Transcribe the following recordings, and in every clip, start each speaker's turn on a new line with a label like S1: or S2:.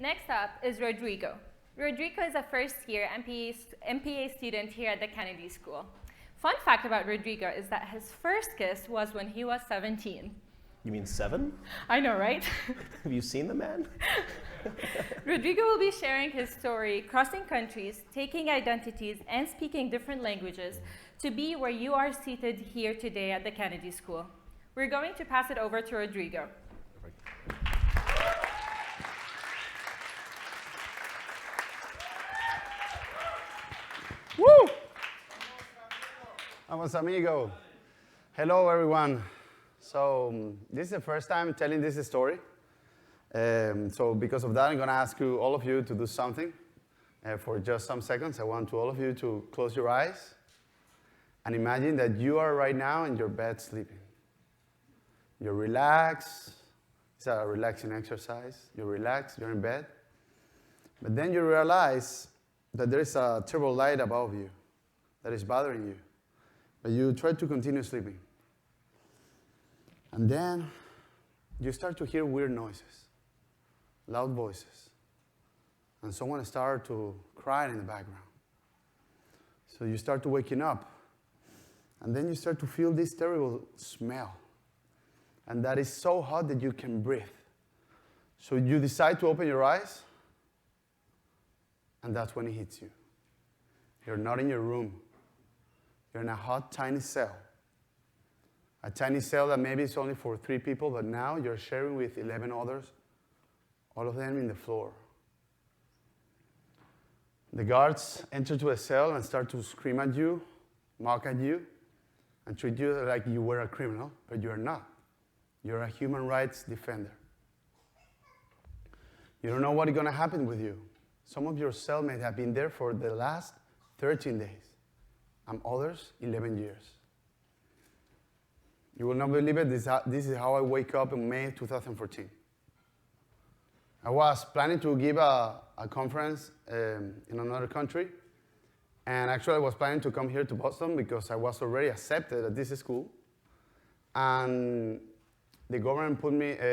S1: Next up is Rodrigo. Rodrigo is a first-year MPA student here at the Kennedy School. Fun fact about Rodrigo is that his first kiss was when he was 17.
S2: You mean 7?
S1: I know, right?
S2: Have you seen the man?
S1: Rodrigo will be sharing his story, crossing countries, taking identities, and speaking different languages to be where you are seated here today at the Kennedy School. We're going to pass it over to Rodrigo.
S3: Woo! Vamos, amigo. Hello, everyone. So this is the first time telling this story. So because of that, I'm going to ask you, all of you, to do something for just some seconds. I want all of you to close your eyes and imagine that you are right now in your bed sleeping. You're relaxed. It's a relaxing exercise. You're relaxed. You're in bed. But then you realize that there is a terrible light above you that is bothering you. But you try to continue sleeping. And then you start to hear weird noises, loud voices. And someone starts to cry in the background. So you start to waking up. And then you start to feel this terrible smell. And that is so hot that you can breathe. So you decide to open your eyes. And that's when it hits you. You're not in your room. You're in a hot, tiny cell. A tiny cell that maybe is only for 3 people, but now you're sharing with 11 others, all of them in the floor. The guards enter to a cell and start to scream at you, mock at you, and treat you like you were a criminal, but you are not. You're a human rights defender. You don't know what is going to happen with you. Some of your cellmates have been there for the last 13 days, and others 11 years. You will not believe it, this is how I wake up in May 2014. I was planning to give a conference in another country, and actually I was planning to come here to Boston because I was already accepted at this school, and the government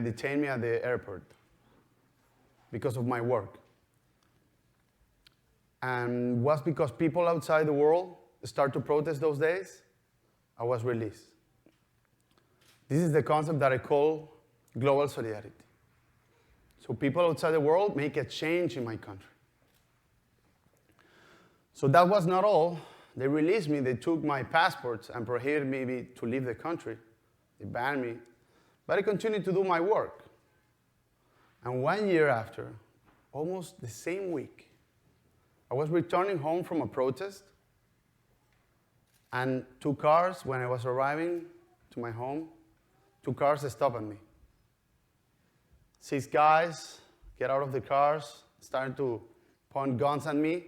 S3: detained me at the airport because of my work. And it was because people outside the world started to protest those days, I was released. This is the concept that I call global solidarity. So people outside the world make a change in my country. So that was not all. They released me, they took my passports and prohibited me to leave the country. They banned me. But I continued to do my work. And 1 year after, almost the same week, I was returning home from a protest, and 2 cars, when I was arriving to my home, 2 cars stopped me. 6 guys get out of the cars, started to point guns at me,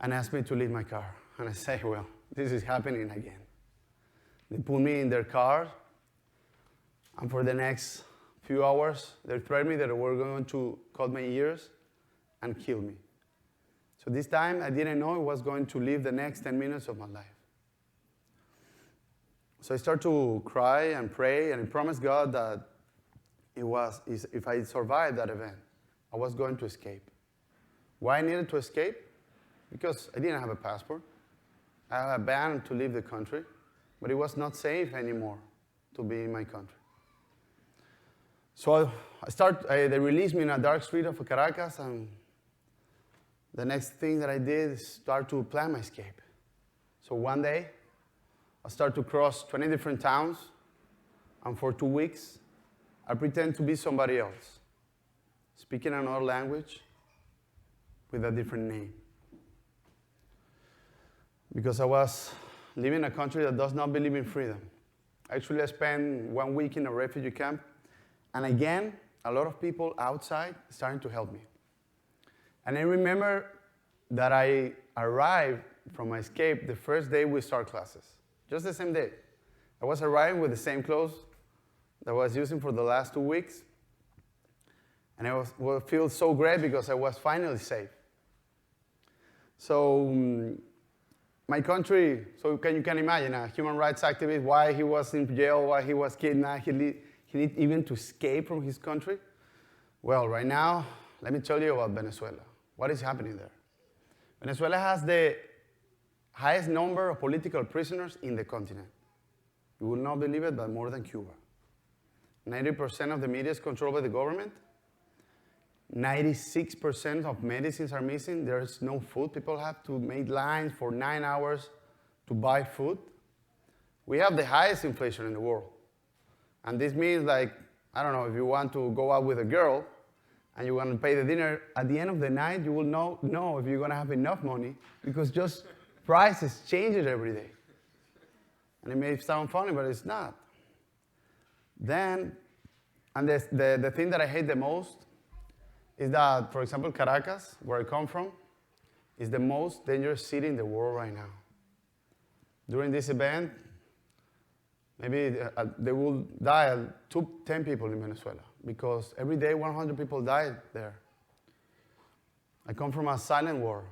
S3: and asked me to leave my car. And I say, well, this is happening again. They put me in their car, and for the next few hours, they threatened me that they were going to cut my ears and kill me. So this time, I didn't know I was going to live the next 10 minutes of my life. So I started to cry and pray, and I promised God that if I survived that event, I was going to escape. Why I needed to escape? Because I didn't have a passport. I had a ban to leave the country, but it was not safe anymore to be in my country. So they released me in a dark street of Caracas, and the next thing that I did is start to plan my escape. So one day, I started to cross 20 different towns, and for 2 weeks, I pretend to be somebody else, speaking another language with a different name. Because I was living in a country that does not believe in freedom. Actually, I spent 1 week in a refugee camp, and again, a lot of people outside started to help me. And I remember that I arrived from my escape the first day we start classes, just the same day. I was arriving with the same clothes that I was using for the last 2 weeks, and I feel so great because I was finally safe. So my country, so you can imagine a human rights activist, why he was in jail, why he was kidnapped, he need even to escape from his country. Well, right now, let me tell you about Venezuela. What is happening there? Venezuela has the highest number of political prisoners in the continent. You will not believe it, but more than Cuba. 90% of the media is controlled by the government. 96% of medicines are missing. There's no food. People have to make lines for 9 hours to buy food. We have the highest inflation in the world. And this means, like, I don't know, if you want to go out with a girl and you want to pay the dinner, at the end of the night, you will know if you're going to have enough money, because just prices change it every day. And it may sound funny, but it's not. Then, and the thing that I hate the most is that, for example, Caracas, where I come from, is the most dangerous city in the world right now. During this event, maybe there will die 10 people in Venezuela, because every day 100 people died there. I come from a silent war.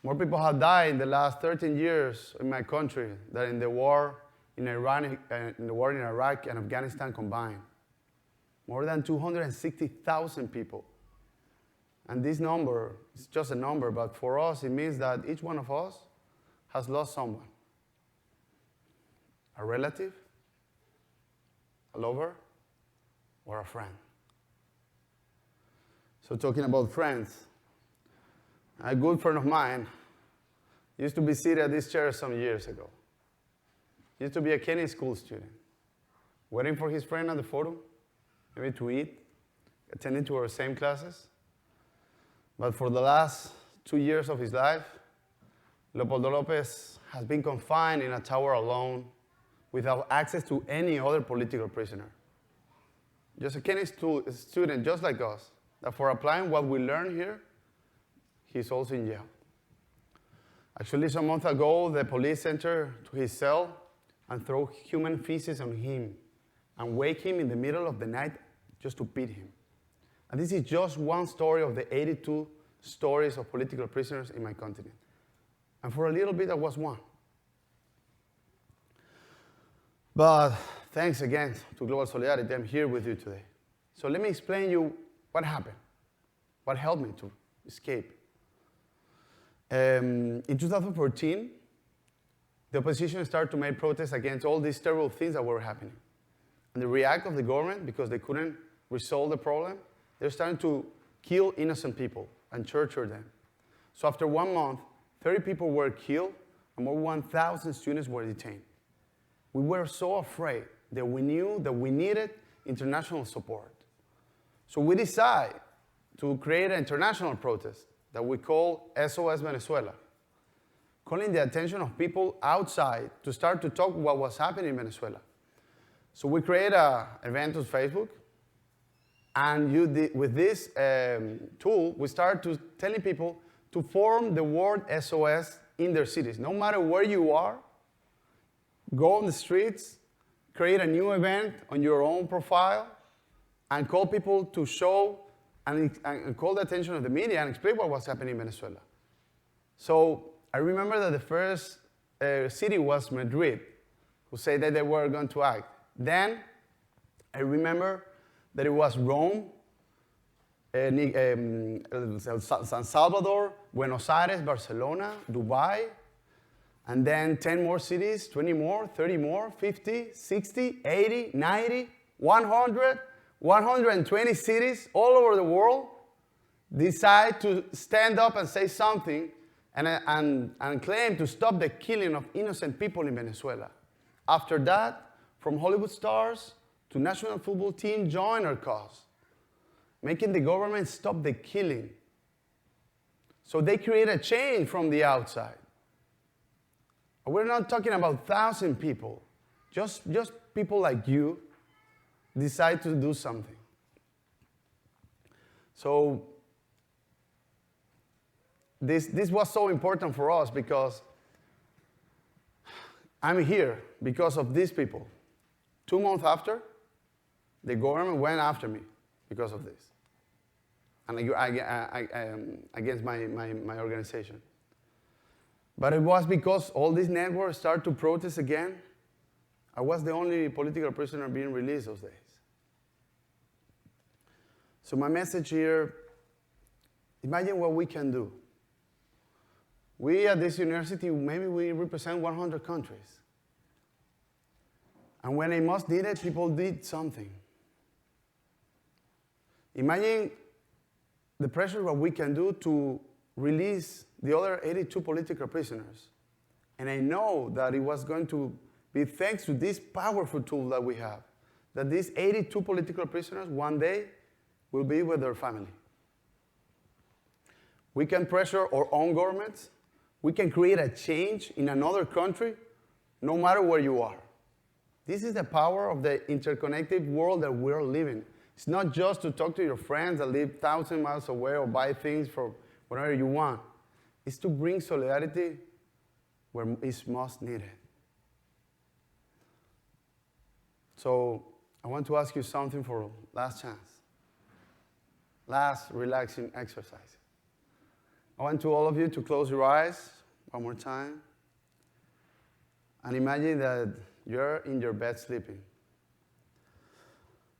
S3: More people have died in the last 13 years in my country than in the war in Iraq and Afghanistan combined. More than 260,000 people. And this number is just a number, but for us it means that each one of us has lost someone. A relative, a lover, or a friend. So talking about friends, a good friend of mine used to be seated at this chair some years ago. He used to be a Kenny school student, waiting for his friend at the photo, maybe to eat, attending to our same classes. But for the last 2 years of his life, Leopoldo Lopez has been confined in a tower alone, without access to any other political prisoner. Just a Kenny student, just like us, that for applying what we learn here, he's also in jail. Actually, some months ago, the police entered to his cell and throw human feces on him and wake him in the middle of the night just to beat him. And this is just one story of the 82 stories of political prisoners in my continent. And for a little bit, I was one. But thanks again to Global Solidarity, I'm here with you today. So let me explain you what happened, what helped me to escape. In 2014, the opposition started to make protests against all these terrible things that were happening. And the reaction of the government, because they couldn't resolve the problem, they're starting to kill innocent people and torture them. So after 1 month, 30 people were killed and more than 1,000 students were detained. We were so afraid that we knew that we needed international support. So we decided to create an international protest that we call SOS Venezuela, calling the attention of people outside to start to talk what was happening in Venezuela. So we created an event on Facebook, and with this tool, we started to telling people to form the word SOS in their cities. No matter where you are, go on the streets, create a new event on your own profile, and call people to show and call the attention of the media and explain what was happening in Venezuela. So I remember that the first city was Madrid, who said that they were going to act. Then I remember that it was Rome, San Salvador, Buenos Aires, Barcelona, Dubai, and then 10 more cities, 20 more, 30 more, 50, 60, 80, 90, 100, 120 cities all over the world decide to stand up and say something and claim to stop the killing of innocent people in Venezuela. After that, from Hollywood stars to national football team joined our cause, making the government stop the killing. So they create a change from the outside. We're not talking about 1,000 people. Just people like you decide to do something. So this was so important for us because I'm here because of these people. 2 months after, the government went after me because of this, and against my organization. But it was because all these networks started to protest again. I was the only political prisoner being released those days. So my message here, imagine what we can do. We at this university, maybe we represent 100 countries. And when it most needed, people did something. Imagine the pressure what we can do to release the other 82 political prisoners. And I know that it was going to be thanks to this powerful tool that we have, that these 82 political prisoners one day will be with their family. We can pressure our own governments. We can create a change in another country, no matter where you are. This is the power of the interconnected world that we're living. It's not just to talk to your friends that live 1,000 miles away or buy things for whatever you want. It's to bring solidarity where it's most needed. So I want to ask you something for last chance. Last relaxing exercise. I want all of you to close your eyes one more time and imagine that you're in your bed sleeping.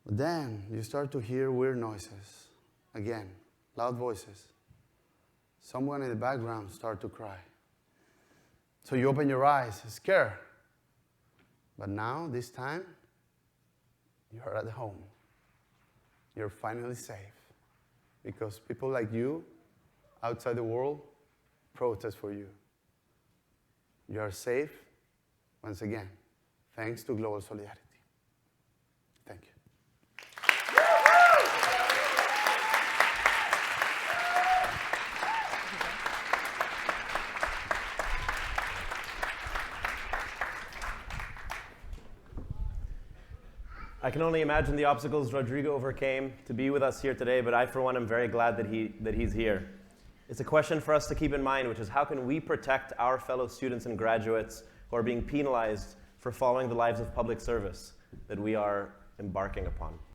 S3: But then you start to hear weird noises. Again, loud voices. Someone in the background start to cry. So you open your eyes, scared. But now, this time, you're at home. You're finally safe. Because people like you outside the world protest for you. You are safe, once again, thanks to global solidarity. Thank you.
S2: I can only imagine the obstacles Rodrigo overcame to be with us here today, but I, for one, am very glad that he's here. It's a question for us to keep in mind, which is how can we protect our fellow students and graduates who are being penalized for following the lives of public service that we are embarking upon?